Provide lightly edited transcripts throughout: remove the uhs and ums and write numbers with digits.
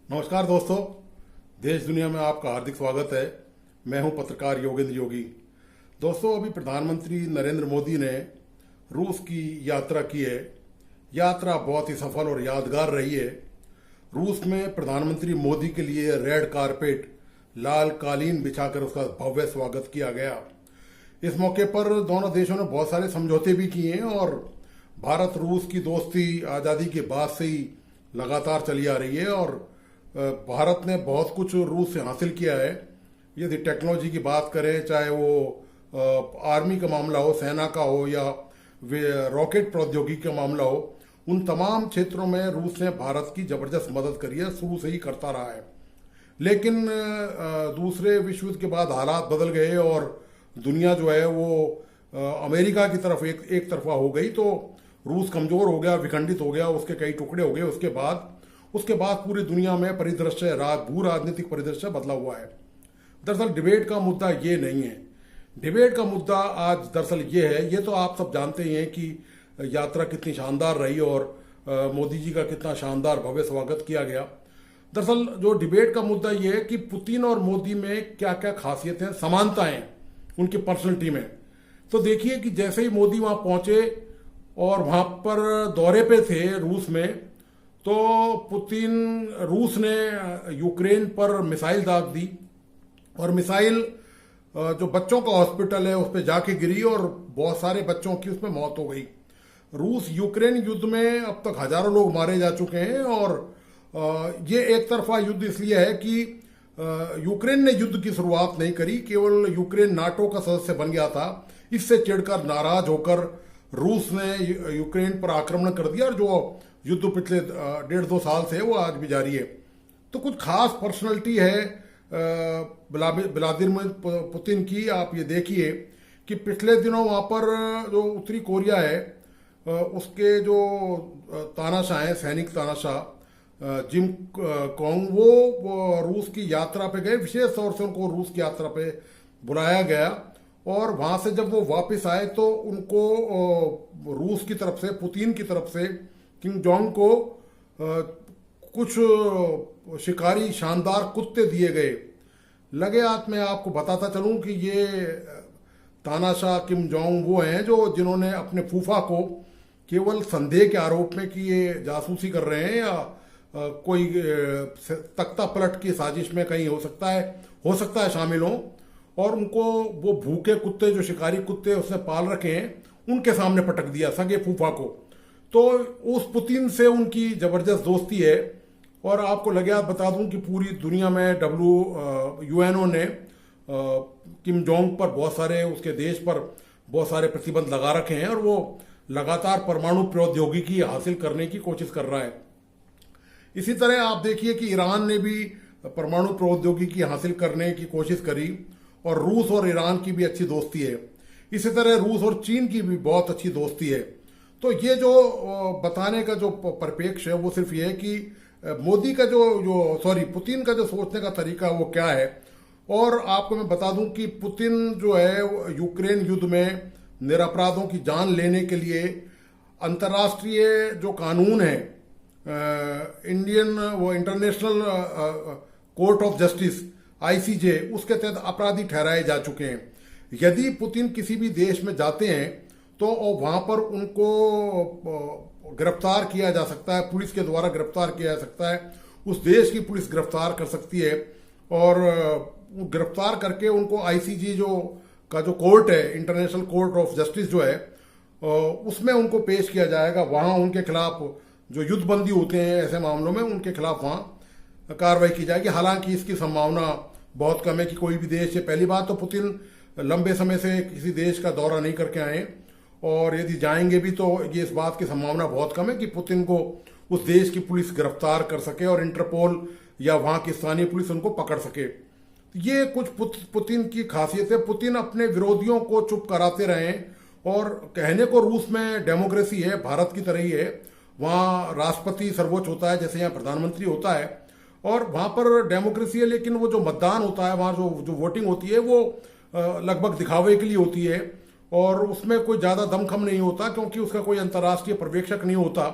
नमस्कार दोस्तों, देश दुनिया में आपका हार्दिक स्वागत है। मैं हूं पत्रकार योगेंद्र योगी। दोस्तों, अभी प्रधानमंत्री नरेंद्र मोदी ने रूस की यात्रा की है। यात्रा बहुत ही सफल और यादगार रही है। रूस में प्रधानमंत्री मोदी के लिए रेड कारपेट, लाल कालीन बिछाकर उसका भव्य स्वागत किया गया। इस मौके पर दोनों देशों ने बहुत सारे समझौते भी किए हैं और भारत रूस की दोस्ती आज़ादी के बाद से ही लगातार चली आ रही है और भारत ने बहुत कुछ रूस से हासिल किया है। यदि टेक्नोलॉजी की बात करें, चाहे वो आर्मी का मामला हो, सेना का हो या रॉकेट प्रौद्योगिकी का मामला हो, उन तमाम क्षेत्रों में रूस ने भारत की जबरदस्त मदद करी है, शुरू से ही करता रहा है। लेकिन दूसरे विश्व युद्ध के बाद हालात बदल गए और दुनिया जो है वो अमेरिका की तरफ एक तरफा हो गई, तो रूस कमजोर हो गया, विखंडित हो गया, उसके कई टुकड़े हो गए। उसके बाद पूरी दुनिया में परिदृश्य, भू राजनीतिक परिदृश्य बदला हुआ है। दरअसल डिबेट का मुद्दा ये नहीं है। डिबेट का मुद्दा आज दरअसल ये है, ये तो आप सब जानते ही हैं कि यात्रा कितनी शानदार रही और मोदी जी का कितना शानदार भव्य स्वागत किया गया। दरअसल जो डिबेट का मुद्दा ये है कि पुतिन और मोदी में क्या क्या खासियतें, समानताएं उनकी पर्सनैलिटी में। तो देखिए कि जैसे ही मोदी वहां पहुंचे और वहां पर दौरे पे थे रूस में, तो रूस ने यूक्रेन पर मिसाइल दाग दी और मिसाइल जो बच्चों का हॉस्पिटल है उस पर जाके गिरी और बहुत सारे बच्चों की उसमें मौत हो गई। रूस यूक्रेन युद्ध में अब तक हजारों लोग मारे जा चुके हैं और ये एक तरफा युद्ध इसलिए है कि यूक्रेन ने युद्ध की शुरुआत नहीं करी, केवल यूक्रेन नाटो का सदस्य बन गया था। इससे चिढ़कर, नाराज होकर रूस ने यूक्रेन पर आक्रमण कर दिया और जो युद्ध पिछले 1.5-2 साल से वो आज भी जारी है। तो कुछ खास पर्सनैलिटी है व्लादिमीर पुतिन की। आप ये देखिए कि पिछले दिनों वहां पर जो उत्तरी कोरिया है उसके जो तानाशाह हैं, सैनिक तानाशाह जिम कोंग, वो रूस की यात्रा पे गए। विशेष तौर से उनको रूस की यात्रा पे बुलाया गया और वहां से जब वो वापस आए तो उनको रूस की तरफ से, पुतिन की तरफ से किम जोंग को कुछ शिकारी शानदार कुत्ते दिए गए। लगे हाथ में आपको बताता चलूं कि ये तानाशाह किम जोंग वो हैं जिन्होंने अपने फूफा को केवल संदेह के आरोप में कि ये जासूसी कर रहे हैं या कोई तख्ता पलट की साजिश में कहीं हो सकता है शामिल हो, और उनको वो भूखे कुत्ते, जो शिकारी कुत्ते उसने पाल रखे हैं, उनके सामने पटक दिया, सगे फूफा को। तो उस पुतिन से उनकी जबरदस्त दोस्ती है। और आपको लगे आप बता दूं कि पूरी दुनिया में यूएनओ ने किम जोंग पर बहुत सारे, उसके देश पर बहुत सारे प्रतिबंध लगा रखे हैं और वो लगातार परमाणु प्रौद्योगिकी हासिल करने की कोशिश कर रहा है। इसी तरह आप देखिए कि ईरान ने भी परमाणु प्रौद्योगिकी हासिल करने की कोशिश करी और रूस और ईरान की भी अच्छी दोस्ती है। इसी तरह रूस और चीन की भी बहुत अच्छी दोस्ती है। तो ये जो बताने का जो परिप्रेक्ष्य है वो सिर्फ ये है कि मोदी का पुतिन का जो सोचने का तरीका वो क्या है। और आपको मैं बता दूं कि पुतिन जो है यूक्रेन युद्ध में निरपराधों की जान लेने के लिए अंतर्राष्ट्रीय जो कानून है, international court of justice ICJ, उसके तहत अपराधी ठहराए जा चुके हैं। यदि पुतिन किसी भी देश में जाते हैं तो वहां पर उनको गिरफ्तार किया जा सकता है, पुलिस के द्वारा गिरफ्तार किया जा सकता है। उस देश की पुलिस गिरफ्तार कर सकती है और गिरफ्तार करके उनको ICJ जो कोर्ट है, इंटरनेशनल कोर्ट ऑफ जस्टिस जो है, उसमें उनको पेश किया जाएगा। वहां उनके खिलाफ जो युद्धबंदी होते हैं ऐसे मामलों में, उनके खिलाफ वहां कार्रवाई की जाएगी। हालांकि इसकी संभावना बहुत कम है कि कोई भी देश से, पहली बात तो पुतिन लंबे समय से किसी देश का दौरा नहीं करके आए और यदि जाएंगे भी तो ये इस बात की संभावना बहुत कम है कि पुतिन को उस देश की पुलिस गिरफ्तार कर सके और इंटरपोल या वहां की स्थानीय पुलिस उनको पकड़ सके। ये कुछ पुतिन की खासियत है। पुतिन अपने विरोधियों को चुप कराते रहे और कहने को रूस में डेमोक्रेसी है, भारत की तरह ही है। वहां राष्ट्रपति सर्वोच्च होता है, जैसे यहाँ प्रधानमंत्री होता है, और वहां पर डेमोक्रेसी है। लेकिन वो जो मतदान होता है, वहां जो वोटिंग होती है, वो लगभग दिखावे के लिए होती है और उसमें कोई ज्यादा दमखम नहीं होता, क्योंकि उसका कोई अंतर्राष्ट्रीय पर्यवेक्षक नहीं होता।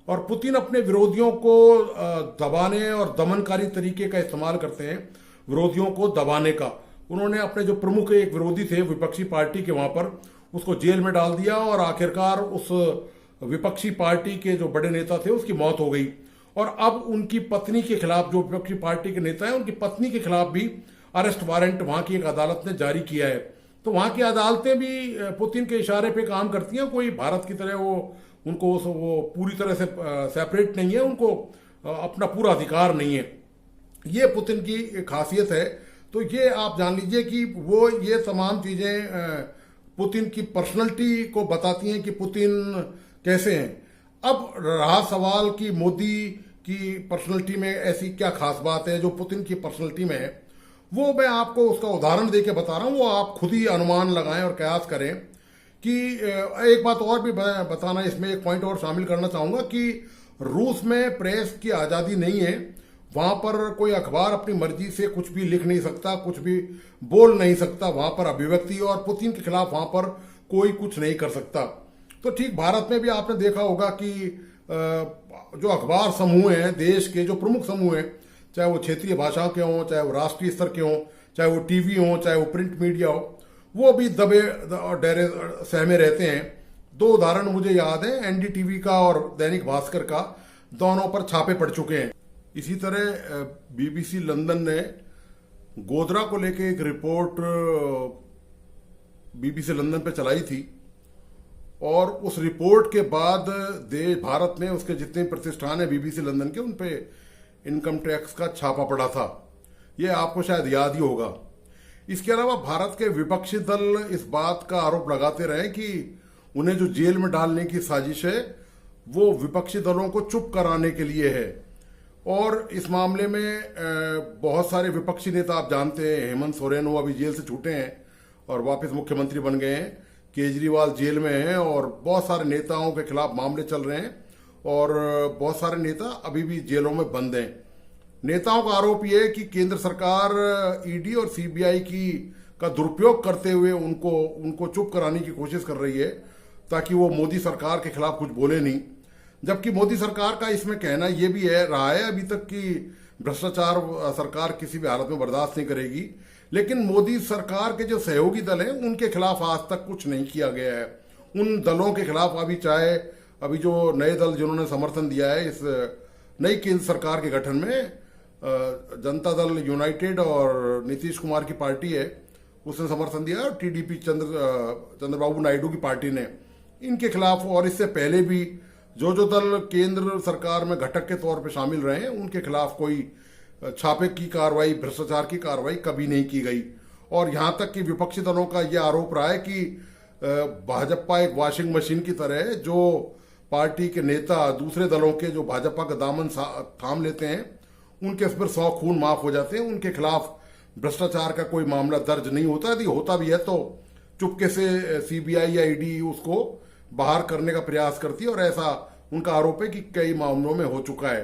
और पुतिन अपने विरोधियों को दबाने और दमनकारी तरीके का इस्तेमाल करते हैं, विरोधियों को दबाने का। उन्होंने अपने जो प्रमुख एक विरोधी थे विपक्षी पार्टी के, वहां पर उसको जेल में डाल दिया और आखिरकार उस विपक्षी पार्टी के जो बड़े नेता थे उसकी मौत हो गई। और अब उनकी पत्नी के खिलाफ, जो विपक्षी पार्टी के नेता है, उनकी पत्नी के खिलाफ भी अरेस्ट वारंट वहां की एक अदालत ने जारी किया है। तो वहां की अदालतें भी पुतिन के इशारे पे काम करती हैं। कोई भारत की तरह वो पूरी तरह से सेपरेट नहीं है, उनको अपना पूरा अधिकार नहीं है। ये पुतिन की खासियत है। तो ये आप जान लीजिए कि वो ये तमाम चीजें पुतिन की पर्सनैलिटी को बताती हैं कि पुतिन कैसे हैं। अब रहा सवाल कि मोदी की पर्सनैलिटी में ऐसी क्या खास बात है जो पुतिन की पर्सनैलिटी में है, वो मैं आपको उसका उदाहरण देके बता रहा हूं। वो आप खुद ही अनुमान लगाएं और कयास करें कि एक बात और भी बताना, इसमें एक पॉइंट और शामिल करना चाहूंगा कि रूस में प्रेस की आजादी नहीं है। वहां पर कोई अखबार अपनी मर्जी से कुछ भी लिख नहीं सकता, कुछ भी बोल नहीं सकता। वहां पर अभिव्यक्ति, और पुतिन के खिलाफ वहां पर कोई कुछ नहीं कर सकता। तो ठीक भारत में भी आपने देखा होगा कि जो अखबार समूह हैं, देश के जो प्रमुख समूह हैं, चाहे वो क्षेत्रीय भाषाओं के हों, चाहे वो राष्ट्रीय स्तर के हों, चाहे वो टीवी हों, चाहे वो प्रिंट मीडिया हो, वो भी दबे और डरे सहमे रहते हैं। दो उदाहरण मुझे याद है, एनडीटीवी का और दैनिक भास्कर का, दोनों पर छापे पड़ चुके हैं। इसी तरह बीबीसी लंदन ने गोधरा को लेकर एक रिपोर्ट बीबीसी लंदन पे चलाई थी, और उस रिपोर्ट के बाद भारत ने उसके जितने प्रतिष्ठान है बीबीसी लंदन के, उन पे इनकम टैक्स का छापा पड़ा था। ये आपको शायद याद ही होगा। इसके अलावा भारत के विपक्षी दल इस बात का आरोप लगाते रहे कि उन्हें जो जेल में डालने की साजिश है वो विपक्षी दलों को चुप कराने के लिए है। और इस मामले में बहुत सारे विपक्षी नेता, आप जानते हैं, हेमंत सोरेन वो अभी जेल से छूटे हैं और वापस मुख्यमंत्री बन गए हैं, केजरीवाल जेल में हैं, और बहुत सारे नेताओं के खिलाफ मामले चल रहे हैं, और बहुत सारे नेता अभी भी जेलों में बंद हैं। नेताओं का आरोप यह है कि केंद्र सरकार ईडी और सीबीआई का दुरुपयोग करते हुए उनको चुप कराने की कोशिश कर रही है, ताकि वो मोदी सरकार के खिलाफ कुछ बोले नहीं। जबकि मोदी सरकार का इसमें कहना यह भी रहा है अभी तक कि भ्रष्टाचार सरकार किसी भी हालत में बर्दाश्त नहीं करेगी। लेकिन मोदी सरकार के जो सहयोगी दल हैं उनके खिलाफ आज तक कुछ नहीं किया गया है। उन दलों के खिलाफ अभी जो नए दल जिन्होंने समर्थन दिया है इस नई केंद्र सरकार के गठन में, जनता दल यूनाइटेड और नीतीश कुमार की पार्टी है, उसने समर्थन दिया, और टीडीपी चंद्रबाबू नायडू की पार्टी ने, इनके खिलाफ, और इससे पहले भी जो दल केंद्र सरकार में घटक के तौर पे शामिल रहे हैं उनके खिलाफ कोई छापे की कार्रवाई, भ्रष्टाचार की कार्रवाई कभी नहीं की गई। और यहां तक कि विपक्षी दलों का यह आरोप रहा है कि भाजपा एक वॉशिंग मशीन की तरह है, जो पार्टी के नेता दूसरे दलों के जो भाजपा का दामन थाम लेते हैं उनके इस पर 100 खून माफ हो जाते हैं। उनके खिलाफ भ्रष्टाचार का कोई मामला दर्ज नहीं होता। यदि होता भी है तो चुपके से सीबीआई या ईडी उसको बाहर करने का प्रयास करती है, और ऐसा उनका आरोप है कि कई मामलों में हो चुका है।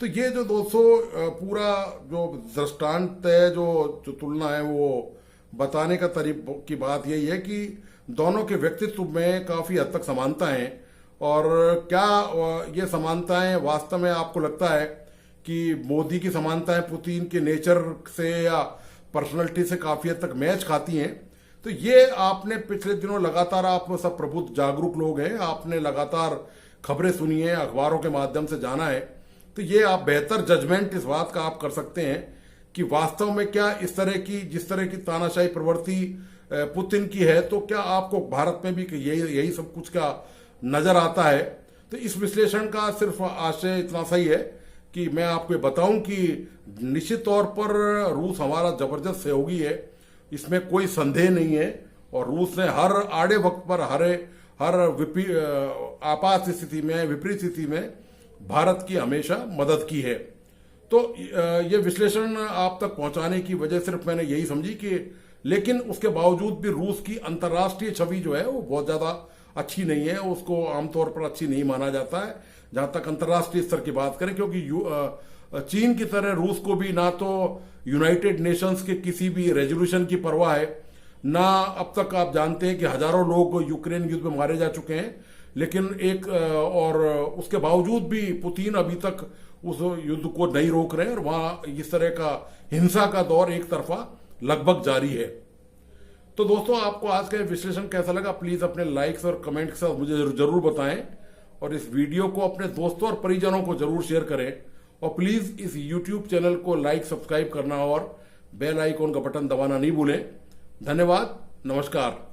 तो ये जो दोस्तों पूरा जो दृष्टांत है, जो तुलना है, वो बताने का तरीका की बात यही है कि दोनों के व्यक्तित्व में काफी हद तक समानता है। और क्या ये समानताएं वास्तव में आपको लगता है कि मोदी की समानताएं पुतिन के नेचर से या पर्सनैलिटी से काफी हद तक मैच खाती हैं? तो ये आपने पिछले दिनों लगातार, आप सब प्रबुद्ध जागरूक लोग हैं, आपने लगातार खबरें सुनी है, अखबारों के माध्यम से जाना है, तो ये आप बेहतर जजमेंट इस बात का आप कर सकते हैं कि वास्तव में क्या जिस तरह की तानाशाही प्रवृत्ति पुतिन की है, तो क्या आपको भारत में भी यही सब कुछ का नजर आता है? तो इस विश्लेषण का सिर्फ आशय इतना सही है कि मैं आपको बताऊं कि निश्चित तौर पर रूस हमारा जबरदस्त सहयोगी है, इसमें कोई संदेह नहीं है। और रूस ने हर आड़े वक्त पर हर आपात स्थिति में, विपरीत स्थिति में भारत की हमेशा मदद की है। तो ये विश्लेषण आप तक पहुंचाने की वजह सिर्फ मैंने यही समझी कि, लेकिन उसके बावजूद भी रूस की अंतर्राष्ट्रीय छवि जो है वो बहुत ज्यादा अच्छी नहीं है, उसको आमतौर पर अच्छी नहीं माना जाता है जहां तक अंतर्राष्ट्रीय स्तर की बात करें। क्योंकि चीन की तरह रूस को भी ना तो यूनाइटेड नेशंस के किसी भी रेजोल्यूशन की परवाह है, ना अब तक आप जानते हैं कि हजारों लोग यूक्रेन युद्ध में मारे जा चुके हैं, लेकिन और उसके बावजूद भी पुतिन अभी तक उस युद्ध को नहीं रोक रहे हैं और वहां इस तरह का हिंसा का दौर एक तरफा लगभग जारी है। तो दोस्तों, आपको आज का विश्लेषण कैसा लगा, प्लीज अपने लाइक्स और कमेंट के साथ मुझे जरूर बताएं और इस वीडियो को अपने दोस्तों और परिजनों को जरूर शेयर करें और प्लीज इस यूट्यूब चैनल को लाइक, सब्सक्राइब करना और बेल आइकॉन का बटन दबाना नहीं भूलें। धन्यवाद, नमस्कार।